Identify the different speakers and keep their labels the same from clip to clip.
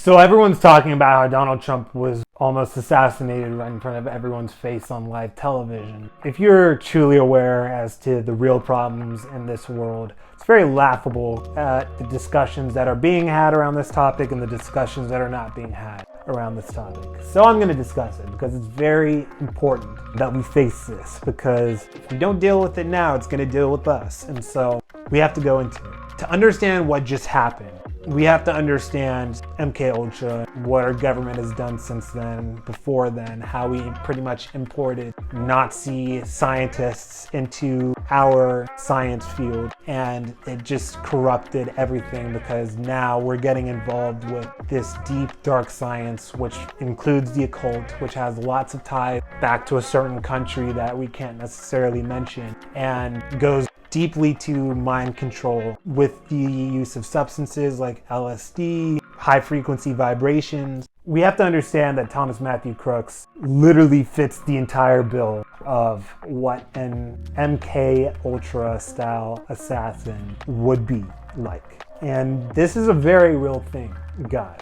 Speaker 1: So everyone's talking about how Donald Trump was almost assassinated right in front of everyone's face on live television. If you're truly aware as to the real problems in this world, it's very laughable at the discussions that are being had around this topic and the discussions that are not being had around this topic. So I'm going to discuss it because it's very important that we face this, because if we don't deal with it now, it's going to deal with us. And so we have to go into it. To understand what just happened, we have to understand MKULTRA, what our government has done since then, before then, how we pretty much imported Nazi scientists into our science field, and it just corrupted everything because now we're getting involved with this deep, dark science, which includes the occult, which has lots of ties back to a certain country that we can't necessarily mention, and goes deeply to mind control with the use of substances like LSD, high frequency vibrations. We have to understand that Thomas Matthew Crooks literally fits the entire bill of what an MKUltra style assassin would be like. And this is a very real thing, guys.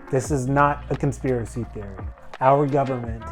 Speaker 1: This is not a conspiracy theory. Our government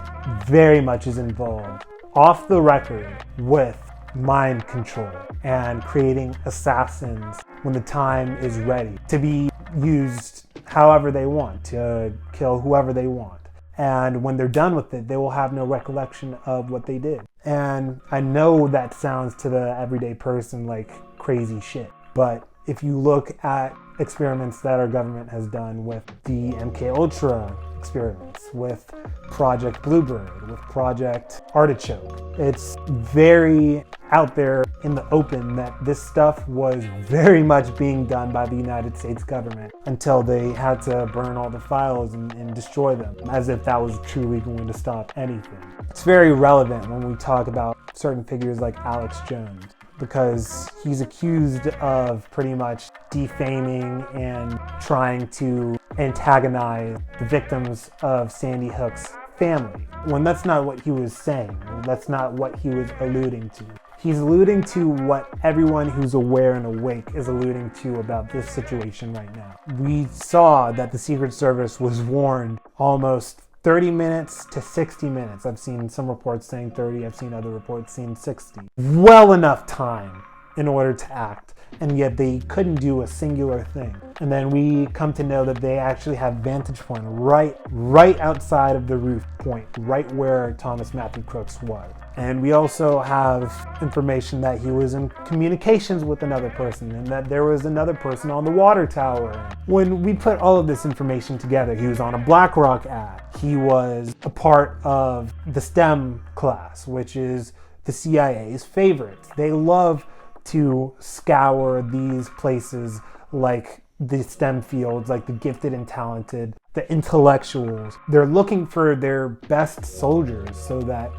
Speaker 1: very much is involved off the record with mind control and creating assassins when the time is ready to be used however they want, to kill whoever they want. And when they're done with it, they will have no recollection of what they did. And I know that sounds to the everyday person like crazy shit, but if you look at experiments that our government has done with the MKUltra experiments, with Project Bluebird, with Project Artichoke, it's very out there in the open that this stuff was very much being done by the United States government until they had to burn all the files and destroy them, as if that was truly going to stop anything. It's very relevant when we talk about certain figures like Alex Jones, because he's accused of pretty much defaming and trying to antagonize the victims of Sandy Hook's family, when that's not what he was saying. That's not what he was alluding to. He's alluding to what everyone who's aware and awake is alluding to about this situation right now. We saw that the Secret Service was warned almost 30 minutes to 60 minutes. I've seen some reports saying 30, I've seen other reports saying 60. Well enough time in order to act, and yet they couldn't do a singular thing. And then we come to know that they actually have vantage point right outside of the roof point, right where Thomas Matthew Crooks was. And we also have information that he was in communications with another person and that there was another person on the water tower. When we put all of this information together, he was on a BlackRock ad. He was a part of the STEM class, which is the CIA's favorites. They love to scour these places like the STEM fields, like the gifted and talented, the intellectuals. They're looking for their best soldiers so that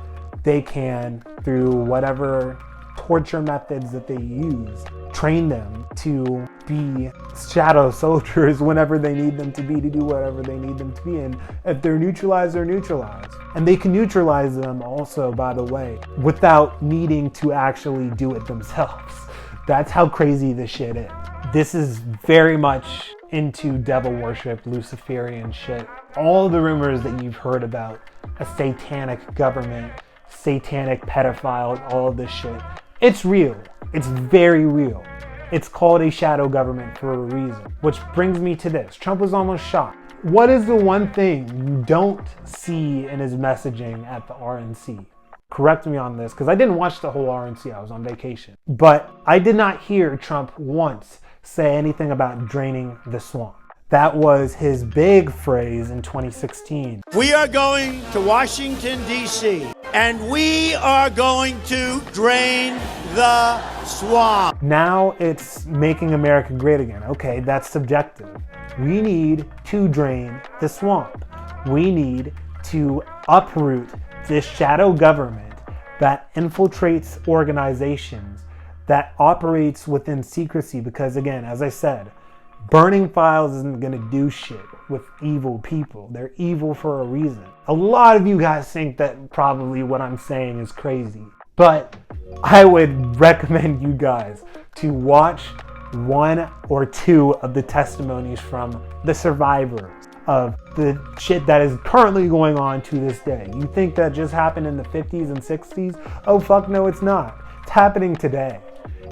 Speaker 1: they can, through whatever torture methods that they use, train them to be shadow soldiers whenever they need them to be, to do whatever they need them to be. And if they're neutralized, they're neutralized. And they can neutralize them also, by the way, without needing to actually do it themselves. That's how crazy this shit is. This is very much into devil worship, Luciferian shit. All the rumors that you've heard about a satanic government, satanic pedophile, all of this shit, it's real. It's very real. It's called a shadow government for a reason. Which brings me to this. Trump was almost shot. What is the one thing you don't see in his messaging at the RNC? Correct me on this, because I didn't watch the whole RNC. I was on vacation. But I did not hear Trump once say anything about draining the swamp. That was his big phrase in 2016.
Speaker 2: We are going to Washington, D.C., and we are going to drain the swamp.
Speaker 1: Now it's making America great again. Okay, that's subjective. We need to drain the swamp. We need to uproot this shadow government that infiltrates organizations, that operates within secrecy, because again, as I said, burning files isn't going to do shit with evil people. They're evil for a reason. A lot of you guys think that probably what I'm saying is crazy, but I would recommend you guys to watch one or two of the testimonies from the survivors of the shit that is currently going on to this day. You think that just happened in the 50s and 60s? Oh, fuck no, it's not. It's happening today.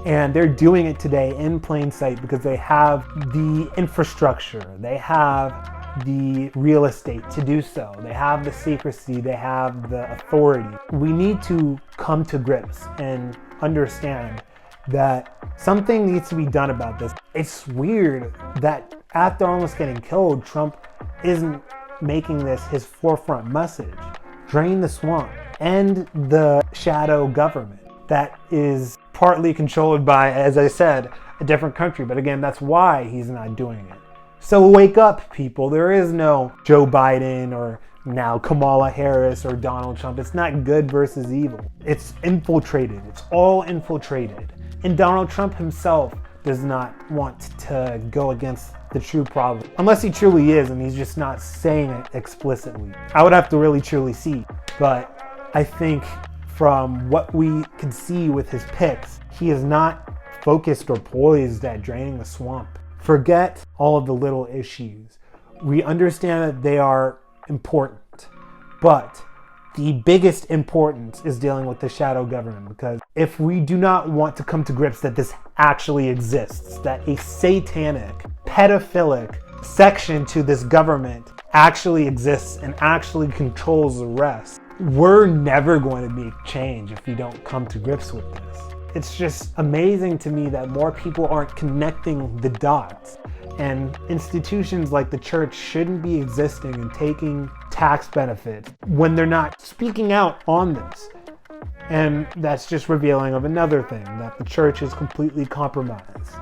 Speaker 1: And they're doing it today in plain sight because they have the infrastructure, they have the real estate to do so, they have the secrecy, they have the authority. We need to come to grips and understand that something needs to be done about this. It's weird that after almost getting killed, Trump isn't making this his forefront message. Drain the swamp, end the shadow government that is partly controlled by, as I said, a different country. But again, that's why he's not doing it. So wake up, people. There is no Joe Biden or now Kamala Harris or Donald Trump. It's not good versus evil. It's infiltrated. It's all infiltrated. And Donald Trump himself does not want to go against the true problem. Unless he truly is, and he's just not saying it explicitly. I would have to really truly see. But I think from what we can see with his picks, he is not focused or poised at draining the swamp. Forget all of the little issues. We understand that they are important, but the biggest importance is dealing with the shadow government, because if we do not want to come to grips that this actually exists, that a satanic, pedophilic section to this government actually exists and actually controls the rest, we're never going to make change if we don't come to grips with this. It's just amazing to me that more people aren't connecting the dots, and institutions like the church shouldn't be existing and taking tax benefits when they're not speaking out on this. And that's just revealing of another thing, that the church is completely compromised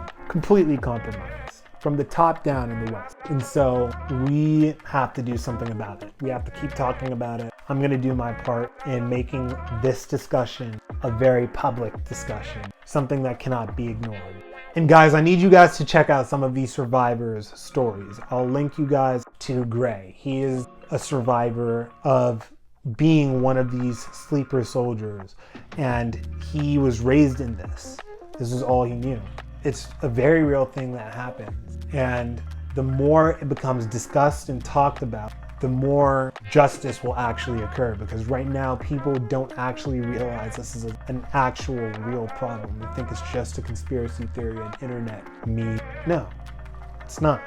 Speaker 1: from the top down in the West. And so we have to do something about it. We have to keep talking about it. I'm going to do my part in making this discussion a very public discussion, something that cannot be ignored. And guys, I need you guys to check out some of these survivors' stories. I'll link you guys to Gray. He is a survivor of being one of these sleeper soldiers, and he was raised in this. This is all he knew. It's a very real thing that happens, and the more it becomes discussed and talked about, the more justice will actually occur, because right now people don't actually realize this is an actual real problem. They think it's just a conspiracy theory, an internet meme. No, it's not.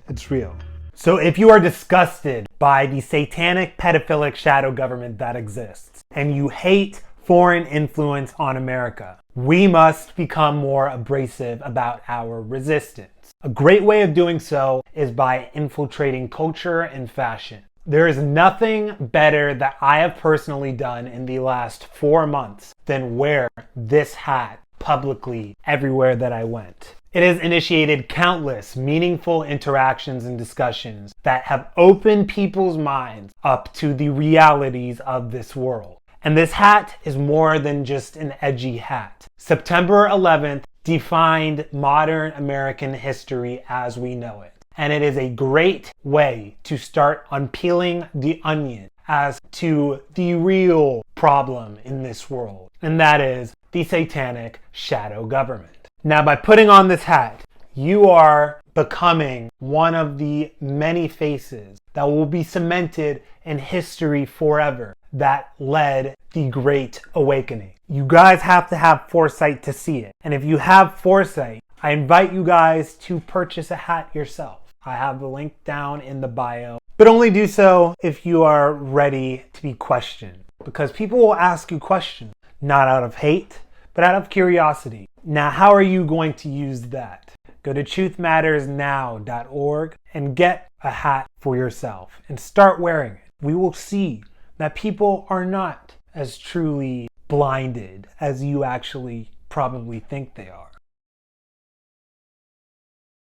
Speaker 1: It's real. So if you are disgusted by the satanic pedophilic shadow government that exists, and you hate foreign influence on America, we must become more abrasive about our resistance. A great way of doing so is by infiltrating culture and fashion. There is nothing better that I have personally done in the last 4 months than wear this hat publicly everywhere that I went. It has initiated countless meaningful interactions and discussions that have opened people's minds up to the realities of this world. And this hat is more than just an edgy hat. September 11th defined modern American history as we know it. And it is a great way to start unpeeling the onion as to the real problem in this world. And that is the satanic shadow government. Now, by putting on this hat, you are becoming one of the many faces that will be cemented in history forever that led the Great Awakening. You guys have to have foresight to see it. And if you have foresight, I invite you guys to purchase a hat yourself. I have the link down in the bio, but only do so if you are ready to be questioned, because people will ask you questions, not out of hate, but out of curiosity. Now, how are you going to use that? Go to truthmattersnow.org and get a hat for yourself and start wearing it. We will see that people are not as truly blinded as you actually probably think they are.